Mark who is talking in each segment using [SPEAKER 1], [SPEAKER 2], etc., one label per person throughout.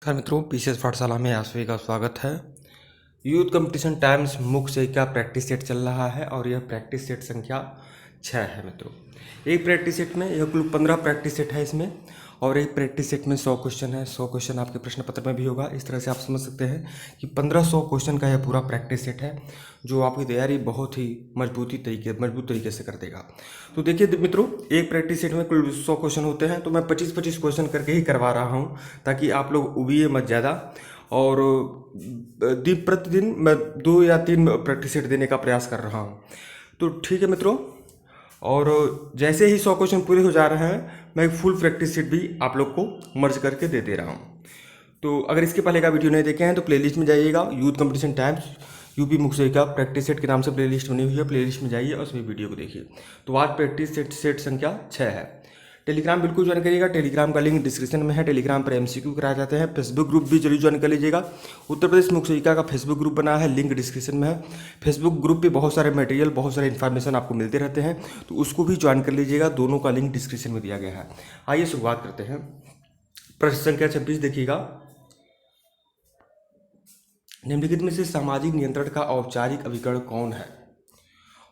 [SPEAKER 1] नमस्कार मित्रों, पीसीएस पाठशाला में आप सभी का स्वागत है। यूथ कंपटीशन टाइम्स मुख्य से का प्रैक्टिस सेट चल रहा है और यह प्रैक्टिस सेट संख्या 6 है मित्रों। एक प्रैक्टिस सेट में यह कुल 15 प्रैक्टिस सेट है इसमें, और एक प्रैक्टिस सेट में 100 क्वेश्चन है। 100 क्वेश्चन आपके प्रश्न पत्र में भी होगा। इस तरह से आप समझ सकते हैं कि 1500 क्वेश्चन का यह पूरा प्रैक्टिस सेट है, जो आपकी तैयारी बहुत ही मजबूत तरीके से कर देगा। तो देखिए मित्रों, एक प्रैक्टिस सेट में कुल 100 क्वेश्चन होते हैं, तो मैं 25-25 क्वेश्चन करके ही करवा रहा हूँ, ताकि आप लोग उबिए मत ज़्यादा। और प्रतिदिन मैं 2 या 3 प्रैक्टिस सेट देने का प्रयास कर रहा हूँ। तो ठीक है मित्रों, और जैसे ही 100 क्वेश्चन पूरे हो जा रहे हैं, मैं फुल प्रैक्टिस सेट भी आप लोग को मर्ज करके दे रहा हूँ। तो अगर इसके पहले का वीडियो नहीं देखे हैं तो प्लेलिस्ट में जाइएगा। यूथ कंपटीशन टाइम्स यूपी मुख्य का प्रैक्टिस सेट के नाम से प्लेलिस्ट बनी हुई है, प्लेलिस्ट में जाइए और सभी वीडियो को देखिए। तो आज प्रैक्टिस सेट संख्या 6 है। टेलीग्राम बिल्कुल ज्वाइन करिएगा। टेलीग्राम का लिंक डिस्क्रिप्शन में है। टेलीग्राम पर एमसीक्यू कराए जाते हैं। फेसबुक ग्रुप भी जरूर ज्वाइन कर लीजिएगा। उत्तर प्रदेश मुख्य शिक्षा का फेसबुक ग्रुप बना है, लिंक डिस्क्रिप्शन में है। फेसबुक ग्रुप पे बहुत सारे मटेरियल, बहुत सारे इन्फॉर्मेशन आपको मिलते रहते हैं, तो उसको भी ज्वाइन कर लीजिएगा। दोनों का लिंक डिस्क्रिप्शन में दिया गया है। आइए शुरुआत करते हैं। प्रश्न संख्या 26 देखिएगा। निम्नलिखित में से सामाजिक नियंत्रण का औपचारिक अभिकरण कौन है?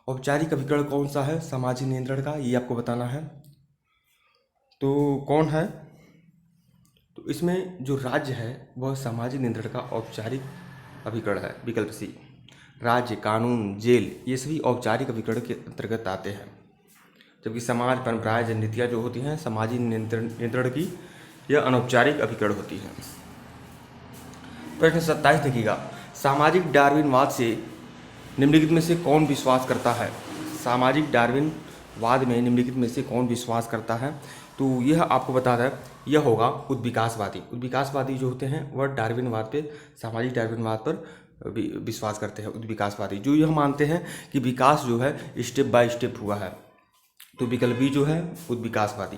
[SPEAKER 1] औपचारिक अभिकरण कौन सा है सामाजिक नियंत्रण का, ये आपको बताना है। तो कौन है? तो इसमें जो राज्य है वह सामाजिक नियंत्रण का औपचारिक अभिकरण है। विकल्प सी। राज्य, कानून, जेल, ये सभी औपचारिक अभिकरण के अंतर्गत आते हैं, जबकि समाज, परंपराएं, जननीतियाँ जो होती हैं सामाजिक नियंत्रण की, यह अनौपचारिक अभिकरण होती हैं। प्रश्न 27 देखिएगा। सामाजिक डार्विनवाद से निम्नलिखित में से कौन विश्वास करता है? सामाजिक डार्विनवाद में निम्नलिखित में से कौन विश्वास करता है? तो यह आपको बता दें, यह होगा उद्विकासवादी। उद्विकासवादी जो होते हैं वह डार्विनवाद पे, सामाजिक डार्विनवाद पर विश्वास करते हैं। उद्विकासवादी जो यह मानते हैं कि विकास जो है स्टेप बाय स्टेप हुआ है। तो विकल्प बी जो है उद्विकासवादी।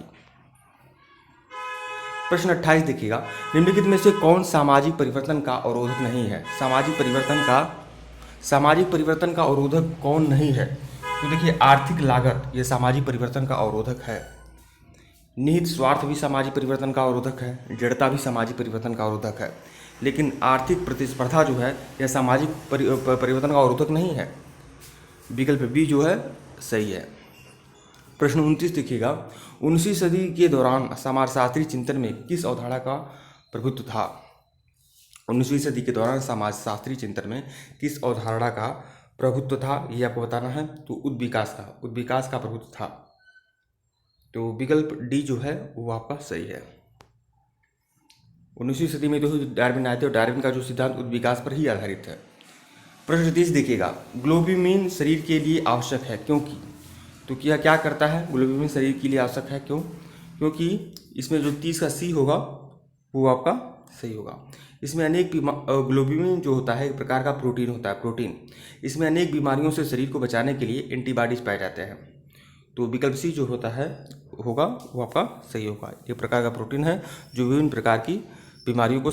[SPEAKER 1] प्रश्न 28 देखिएगा। निम्नलिखित में से कौन सामाजिक परिवर्तन का अवरोधक नहीं है? सामाजिक परिवर्तन का अवरोधक कौन नहीं है? तो देखिए, आर्थिक लागत ये सामाजिक परिवर्तन का अवरोधक है। निहित स्वार्थ भी सामाजिक परिवर्तन का अवरोधक है। जड़ता भी सामाजिक परिवर्तन का अवरोधक है। लेकिन आर्थिक प्रतिस्पर्धा जो है यह सामाजिक परिवर्तन का अवरोधक नहीं है। विकल्प बी जो है सही है। प्रश्न 29 देखिएगा। 19वीं सदी के दौरान समाजशास्त्री चिंतन में किस अवधारणा का प्रभुत्व था? 19वीं सदी के दौरान समाजशास्त्री चिंतन में किस अवधारणा का प्रभुत्व था, ये आपको बताना है। तो उद्विकास का प्रभुत्व था। तो विकल्प डी जो है वो आपका सही है। 19वीं सदी में जो डार्विन आए थे, और डार्विन का जो सिद्धांत उद्विकास पर ही आधारित है। प्रश्न 30 देखिएगा। ग्लोब्यूमिन शरीर के लिए आवश्यक है क्योंकि? तो क्या करता है ग्लोब्यूमिन शरीर के लिए आवश्यक है क्यों? क्योंकि इसमें जो 30 का सी होगा वो आपका सही होगा। इसमें अनेक ग्लोब्यूमिन जो होता है एक प्रकार का प्रोटीन होता है, प्रोटीन। इसमें अनेक बीमारियों से शरीर को बचाने के लिए एंटीबॉडीज पाए जाते हैं। तो विकल्प सी जो वो आपका सही होगा। एक प्रकार का प्रोटीन है जो विभिन्न प्रकार की बीमारियों को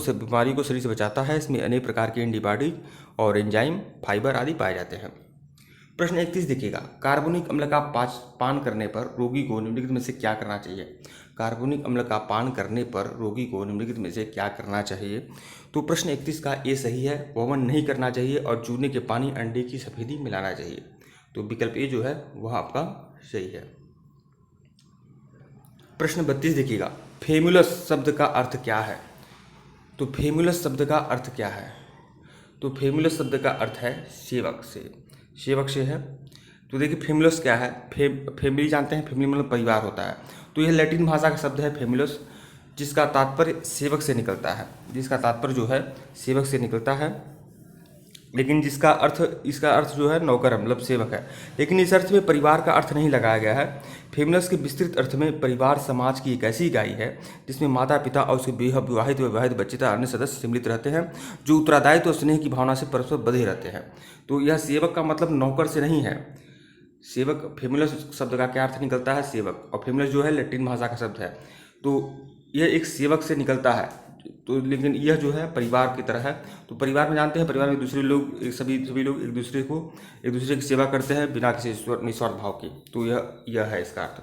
[SPEAKER 1] शरीर से बचाता है। इसमें अनेक प्रकार के एंटीबॉडीज और एंजाइम, फाइबर आदि पाए जाते हैं। प्रश्न 31 देखिएगा। कार्बोनिक अम्ल का पान करने पर रोगी को निम्नलिखित में से क्या करना चाहिए? कार्बोनिक अम्ल का पान करने पर रोगी को निम्नलिखित में से क्या करना चाहिए? तो प्रश्न 31 का ए सही है। वमन नहीं करना चाहिए और चूने के पानी अंडे की सफेदी मिलाना चाहिए। तो विकल्प ए जो है वह आपका सही है। प्रश्न 32 देखिएगा। फेमुलस शब्द का अर्थ क्या है? तो फेमुलस शब्द का अर्थ क्या है? तो फेमुलस शब्द का अर्थ है सेवक से है। तो देखिए, फेमुलस क्या है? फैमिली जानते हैं, फैमिली मतलब परिवार होता है। तो यह लैटिन भाषा का शब्द है फेमुलस, जिसका तात्पर्य सेवक से निकलता है। लेकिन इसका अर्थ जो है नौकर मतलब सेवक है। लेकिन इस अर्थ में परिवार का अर्थ नहीं लगाया गया है। फेमिनस के विस्तृत अर्थ में परिवार समाज की एक ऐसी इकाई है जिसमें माता पिता और उसके विवाहित बच्चे तथा अन्य सदस्य सम्मिलित रहते हैं, जो उत्तरदायित्व और स्नेह की भावना से परस्पर बंधे रहते हैं। तो यह सेवक का मतलब नौकर से नहीं है। सेवक, फेमिनस शब्द का क्या अर्थ निकलता है? सेवक। और फेमिनस जो है लैटिन भाषा का शब्द है, तो यह एक सेवक से निकलता है। तो लेकिन यह जो है परिवार की तरह है। तो परिवार में जानते हैं, परिवार में दूसरे लोग, सभी लोग एक दूसरे की सेवा करते हैं बिना किसी निस्वार्थ भाव के। तो यह है इसका अर्थ।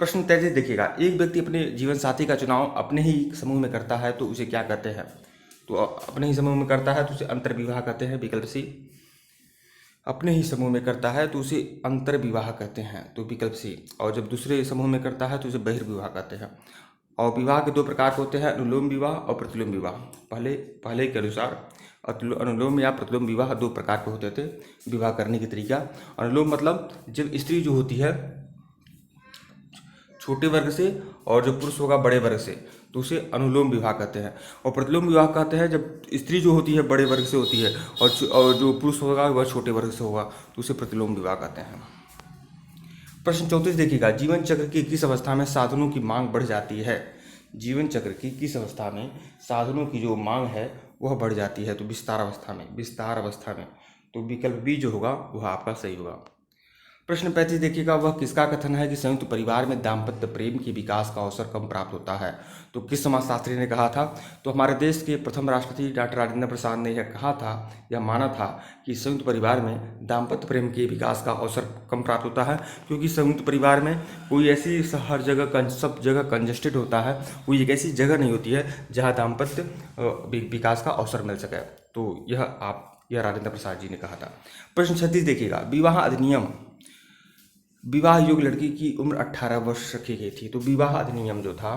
[SPEAKER 1] प्रश्न 33 देखिएगा, एक व्यक्ति अपने जीवन साथी का चुनाव अपने ही समूह में करता है तो उसे क्या कहते हैं? तो अपने ही समूह में करता है तो उसे अंतर विवाह कहते हैं, विकल्प सी। अपने ही समूह में करता है तो उसे अंतर विवाह कहते हैं, तो विकल्प सी। और जब दूसरे समूह में करता है तो उसे बहिर्विवाह कहते हैं। और विवाह के दो प्रकार होते हैं, अनुलोम विवाह और प्रतिलोम विवाह। पहले के अनुसार अनुलोम या प्रतिलोम विवाह दो प्रकार के होते थे विवाह करने की तरीका। अनुलोम मतलब जब स्त्री जो होती है छोटे वर्ग से और जो पुरुष होगा बड़े वर्ग से, तो उसे अनुलोम विवाह कहते हैं। और प्रतिलोम विवाह कहते हैं जब स्त्री जो होती है बड़े वर्ग से होती है और जो पुरुष होगा वह छोटे वर्ग से होगा, तो उसे प्रतिलोम विवाह कहते हैं। प्रश्न 34 देखिएगा, जीवन चक्र की किस अवस्था में साधनों की मांग बढ़ जाती है? जीवन चक्र की किस अवस्था में साधनों की जो मांग है वह बढ़ जाती है? तो विस्तार अवस्था में। तो विकल्प बी जो होगा वह आपका सही होगा। प्रश्न 35 देखिएगा, वह किसका कथन है कि संयुक्त परिवार में दाम्पत्य प्रेम के विकास का अवसर कम प्राप्त होता है? तो किस समाजशास्त्री ने कहा था? तो हमारे देश के प्रथम राष्ट्रपति डॉक्टर राजेंद्र प्रसाद ने यह कहा था, यह माना था कि संयुक्त परिवार में दाम्पत्य प्रेम के विकास का अवसर कम प्राप्त होता है, क्योंकि संयुक्त परिवार में कोई ऐसी हर जगह सब जगह कंजेस्टेड होता है, कोई एक ऐसी जगह नहीं होती है जहाँ दाम्पत्य विकास का अवसर मिल सके। तो यह राजेंद्र प्रसाद जी ने कहा था। प्रश्न 36 देखिएगा, विवाह योग्य लड़की की उम्र 18 वर्ष रखी गई थी। तो विवाह अधिनियम जो था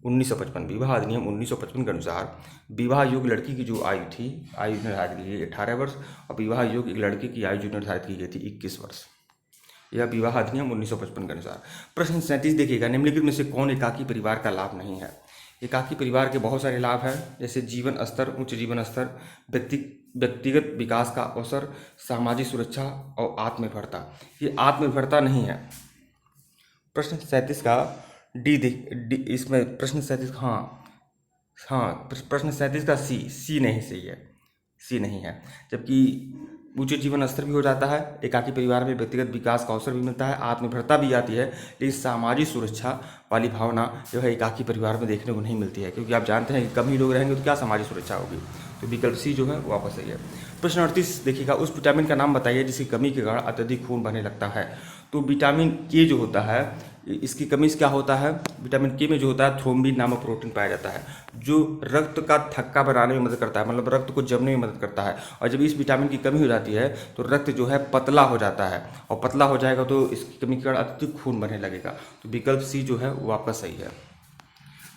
[SPEAKER 1] 1955, विवाह अधिनियम 1955 के अनुसार विवाह योग्य लड़की की जो आयु निर्धारित की गई 18 वर्ष, और विवाह योग्य एक लड़के की आयु जो निर्धारित की गई थी 21 वर्ष। यह विवाह अधिनियम 1955 के अनुसार। प्रश्न 37 देखिएगा, निम्नलिखित में से कौन एकाकी परिवार का लाभ नहीं है? एकाकी परिवार के बहुत सारे लाभ हैं, जैसे जीवन स्तर, उच्च जीवन स्तर, व्यक्तिगत विकास का अवसर, सामाजिक सुरक्षा और आत्मनिर्भरता। ये आत्मनिर्भरता नहीं है। प्रश्न 37 का डी इसमें प्रश्न 37 प्रश्न 37 का सी नहीं सही है, सी नहीं है। जबकि उच्च जीवन स्तर भी हो जाता है, एकाकी परिवार में व्यक्तिगत विकास का अवसर भी मिलता है, आत्मनिर्भरता भी आती है, लेकिन सामाजिक सुरक्षा वाली भावना जो है एकाकी परिवार में देखने को नहीं मिलती है, क्योंकि आप जानते हैं कि कम ही लोग रहेंगे तो क्या सामाजिक सुरक्षा होगी। तो विकल्प सी जो है वो वापस सही है। प्रश्न 38 देखिएगा, उस विटामिन का नाम बताइए जिसकी कमी के कारण अत्यधिक खून बहने लगता है। तो विटामिन के जो होता है, इसकी कमी से क्या होता है? विटामिन के में जो होता है थ्रोम्बिन नामक प्रोटीन पाया जाता है, जो रक्त का थक्का बनाने में मदद करता है, मतलब रक्त को जमने में मदद करता है। और जब इस विटामिन की कमी हो जाती है तो रक्त जो है पतला हो जाता है, और पतला हो जाएगा तो इसकी कमी के कारण अत्यधिक खून बहने लगेगा। तो विकल्प सी जो है वो आपका सही है।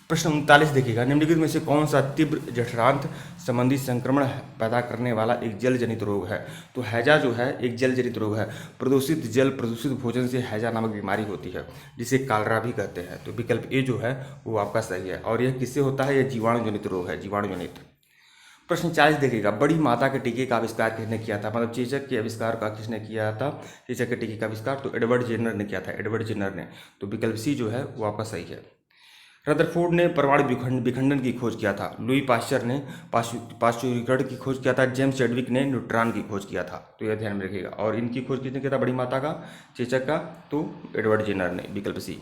[SPEAKER 1] प्रश्न 39 देखिएगा, निम्नलिखित में से कौन सा तीव्र जठरांत संबंधी संक्रमण पैदा करने वाला एक जल जनित रोग है? तो हैजा जो है एक जल जनित रोग है। प्रदूषित जल, प्रदूषित भोजन से हैजा नामक बीमारी होती है, जिसे कालरा भी कहते हैं। तो विकल्प ए जो है वो आपका सही है। और यह किससे होता है? यह जीवाणु जनित रोग है, जीवाणु जनित। प्रश्न 40 देखिएगा, बड़ी माता के टीके का आविष्कार किसने किया था? मतलब चेचक के आविष्कार का किसने किया था? चेचक के टीके का आविष्कार तो एडवर्ड जेनर ने किया था, एडवर्ड जेनर ने। तो विकल्प सी जो है वो आपका सही है। रदरफोर्ड ने परमाणु विखंडन की खोज किया था। लुई पाश्चर ने पाश्चुरीकरण की खोज किया था। जेम्स चैडविक ने न्यूट्रॉन की खोज किया था। तो यह ध्यान में रखिएगा। और इनकी खोज किसने किया था? बड़ी माता का, चेचक का, तो एडवर्ड जेनर ने, विकल्प सी।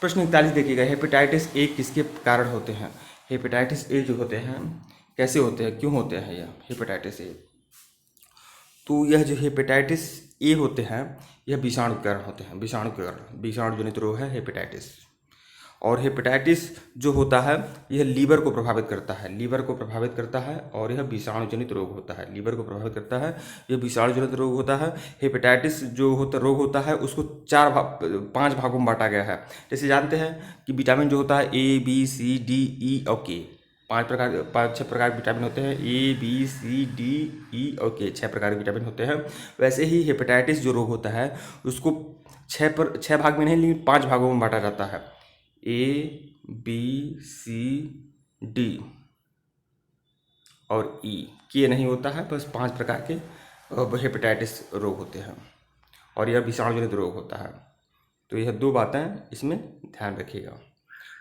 [SPEAKER 1] प्रश्न 41 देखिएगा, हेपेटाइटिस ए किसके कारण होते हैं? हेपेटाइटिस ए जो होते हैं कैसे होते हैं, क्यों होते हैं यह हेपेटाइटिस ए? तो यह जो हेपेटाइटिस ए होते हैं यह विषाणु के कारण होते हैं, विषाणु के कारण, विषाणु जनित रोग है हेपेटाइटिस। और हेपेटाइटिस जो होता है यह लीवर को प्रभावित करता है, लीवर को प्रभावित करता है, और यह विषाणु जनित रोग होता है, लीवर को प्रभावित करता है, यह विषाणु जनित रोग होता है। हेपेटाइटिस जो रोग होता है उसको 5 भागों में बांटा गया है। जैसे जानते हैं कि विटामिन जो होता है ए, बी, सी, डी, ई और के, 5 6 प्रकार के विटामिन होते हैं। ए, बी, सी, डी, ई और के 6 प्रकार के विटामिन होते हैं। वैसे ही हेपेटाइटिस जो रोग होता है उसको 6 भाग में नहीं, लेकिन 5 भागों में बांटा जाता है। ए, बी, सी, डी और ई, के नहीं होता है। बस 5 प्रकार के हेपेटाइटिस रोग होते हैं, और यह विषाणु जनित रोग होता है। तो यह 2 बातें इसमें ध्यान रखिएगा।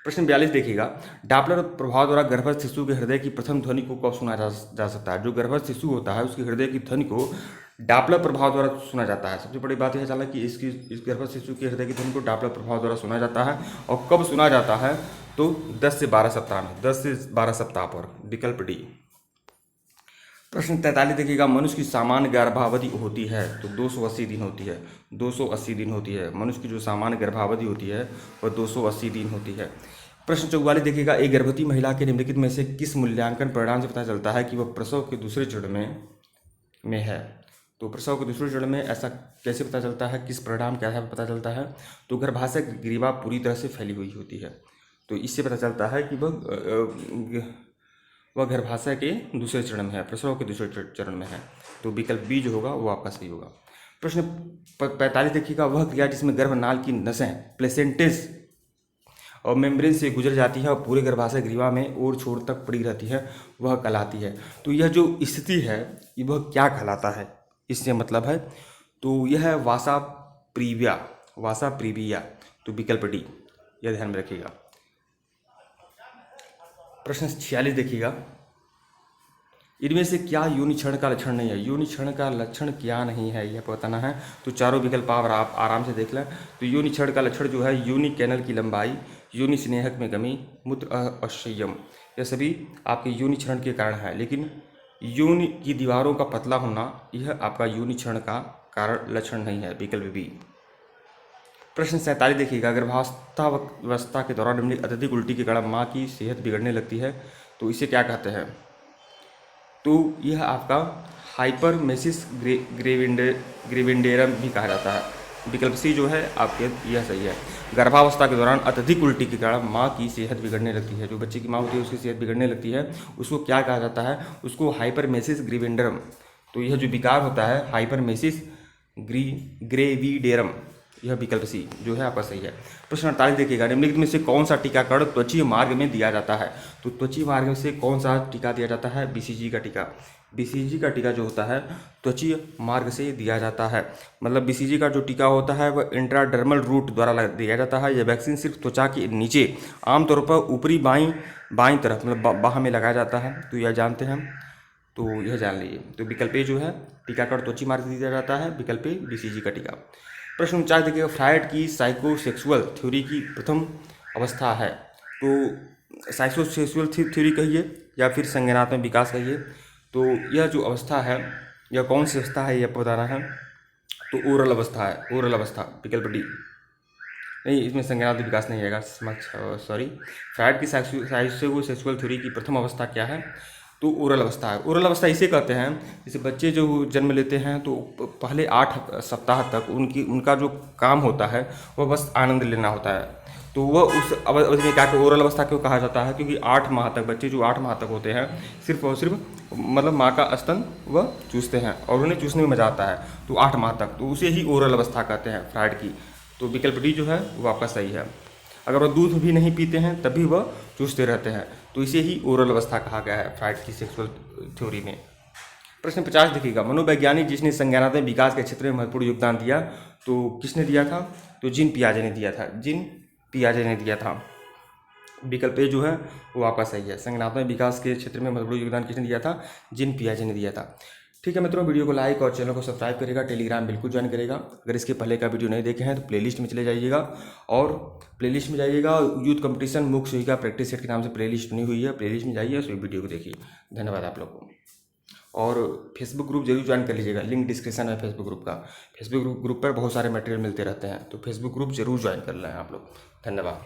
[SPEAKER 1] प्रश्न 42 देखिएगा, डॉपलर प्रभाव द्वारा गर्भस्थ शिशु के हृदय की प्रथम ध्वनि को कब सुना जा सकता है? जो गर्भस्थ शिशु होता है उसके हृदय की ध्वनि को डॉपलर प्रभाव द्वारा सुना जाता है। सबसे बड़ी बात यह चला कि इस गर्भस्थ शिशु के हृदय की ध्वनि को डॉपलर प्रभाव द्वारा सुना जाता है। और कब सुना जाता है? तो 10 से 12 सप्ताह में, 10 से 12 सप्ताह पर, विकल्प डी। प्रश्न 43 देखिएगा, मनुष्य की सामान्य गर्भावधि होती है तो 280 दिन होती है। 280 दिन होती है। मनुष्य की जो सामान्य गर्भावधि होती है वह 280 दिन होती है। प्रश्न 44 देखिएगा, एक गर्भवती महिला के निम्नलिखित में से किस मूल्यांकन परिणाम से पता चलता है कि वह प्रसव के दूसरे चरण में है। तो प्रसव के दूसरे चरण में ऐसा कैसे पता चलता है, किस परिणाम के आधार पर पता चलता है। तो गर्भाशय की ग्रीवा पूरी तरह से फैली हुई होती है, तो इससे पता चलता है कि वह गर्भाशय के दूसरे चरण में है, प्रसव के दूसरे चरण में है। तो विकल्प बी जो होगा वो आपका सही होगा। प्रश्न 45 देखिएगा, वह क्रिया जिसमें गर्भनाल की नसें प्लेसेंटेस और मेम्ब्रेन से गुजर जाती है और पूरे गर्भाशय ग्रीवा में ओर छोर तक पड़ी रहती है वह कहलाती है। तो यह जो स्थिति है वह क्या कहलाता है, इससे मतलब है। तो यह है वासा प्रीविया। तो विकल्प डी, यह ध्यान में रखिएगा। प्रश्न 46 देखिएगा, इनमें से क्या योनि क्षरण का लक्षण नहीं है। योनि क्षरण का लक्षण क्या नहीं है यह बताना है। तो चारों विकल्प आप आराम से देख लें। तो योनि क्षरण का लक्षण जो है, योनि कैनल की लंबाई, योनि स्नेहक में कमी, मूत्र असंयम, यह सभी आपके योनि क्षरण के कारण है। लेकिन योनि की दीवारों का पतला होना यह आपका योनि क्षरण का कारण लक्षण नहीं है, विकल्प बी। प्रश्न 47 देखिएगा, गर्भावस्था के दौरान निम्नलिखित अत्यधिक उल्टी के कारण माँ की सेहत बिगड़ने लगती है तो इसे क्या कहते हैं। तो यह आपका हाइपरमेसिस ग्रेविडेरम भी कहा जाता है। विकल्प सी जो है आपके यह सही है। गर्भावस्था के दौरान अत्यधिक उल्टी के कारण माँ की सेहत बिगड़ने लगती है, जो बच्चे की माँ होती है उसकी सेहत बिगड़ने लगती है, उसको क्या कहा जाता है, उसको हाइपरमेसिस ग्रेविडेरम। तो यह जो विकार होता है हाइपरमेसिस ग्रेविडेरम, यह विकल्प सी जो है आपका सही है। प्रश्न 48 देखिएगा, निम्नलिखित में से कौन सा टीकाकरण त्वचीय मार्ग में दिया जाता है। तो त्वचीय मार्ग में से कौन सा टीका दिया जाता है, बीसीजी का टीका। बीसीजी का टीका जो होता है त्वचीय मार्ग से दिया जाता है। मतलब बीसीजी का जो टीका होता है वह इंट्राडर्मल रूट द्वारा दिया जाता है। यह वैक्सीन सिर्फ त्वचा के नीचे, आमतौर पर ऊपरी बाईं तरफ मतलब बाह में लगाया जाता है। तो यह जानते हैं, तो यह जान लीजिए। तो विकल्प ए जो है टीकाकरण त्वचीय मार्ग से दिया जाता है, विकल्प ए बीसीजी का टीका। प्रश्न 49 देखिएगा, फ्रायड की साइकोसेक्सुअल थ्योरी की प्रथम अवस्था है। तो साइकोसेक्सुअल थ्योरी कहिए या फिर संज्ञानात्मक विकास कहिए। तो यह जो अवस्था है यह कौन सी अवस्था है यह बताना है। तो ओरल अवस्था है, ओरल अवस्था, विकल्प डी। नहीं, इसमें संज्ञानात्मक विकास नहीं आएगा, सॉरी। फ्रायड की साइकोसेक्सुअल थ्योरी की प्रथम अवस्था क्या है, तो ओरल अवस्था है। ओरल अवस्था इसे कहते हैं, जैसे बच्चे जो जन्म लेते हैं तो पहले 8 सप्ताह तक उनका जो काम होता है वह बस आनंद लेना होता है। तो वह उस अवधि में क्या ओरल अवस्था क्यों कहा जाता है, क्योंकि 8 माह तक बच्चे जो 8 माह तक होते हैं सिर्फ और सिर्फ मतलब माँ का स्तन वह चूसते हैं और उन्हें चूसने में मजा आता है। तो 8 माह तक, तो उसे ही ओरल अवस्था कहते हैं फ्रायड की। तो विकल्प डी जो है वो आपका सही है। अगर वह दूध भी नहीं पीते हैं तभी वह चूसते रहते हैं, तो इसे ही ओरल अवस्था कहा गया है फ्रायड की सेक्सुअल थ्योरी में। प्रश्न 50 देखिएगा, मनोवैज्ञानिक जिसने संज्ञानात्मक विकास के क्षेत्र में महत्वपूर्ण योगदान दिया, तो किसने दिया था, तो जीन पियाजे ने दिया था, जीन पियाजे ने दिया था। विकल्प ए जो है वो आपका सही है। संज्ञानात्मक विकास के क्षेत्र में महत्वपूर्ण योगदान किसने दिया था, जीन पियाजे ने दिया था। ठीक है मित्रों, वीडियो को लाइक और चैनल को सब्सक्राइब करेगा, टेलीग्राम बिल्कुल ज्वाइन करेगा। अगर इसके पहले का वीडियो नहीं देखे हैं तो प्लेलिस्ट में चले जाइएगा और प्लेलिस्ट में जाइएगा, यूथ कंपटीशन मुख्य सेविका प्रैक्टिस सेट के नाम से प्लेलिस्ट बनी हुई है, प्लेलिस्ट में जाइए, उस वीडियो को देखिए। धन्यवाद आप लोगों को। और फेसबुक ग्रुप जरूर ज्वाइन कर लीजिएगा, लिंक डिस्क्रिप्शन है फेसबुक ग्रुप का। फेसबुक ग्रुप पर बहुत सारे मटेरियल मिलते रहते हैं, तो फेसबुक ग्रुप जरूर ज्वाइन कर लें आप लोग। धन्यवाद।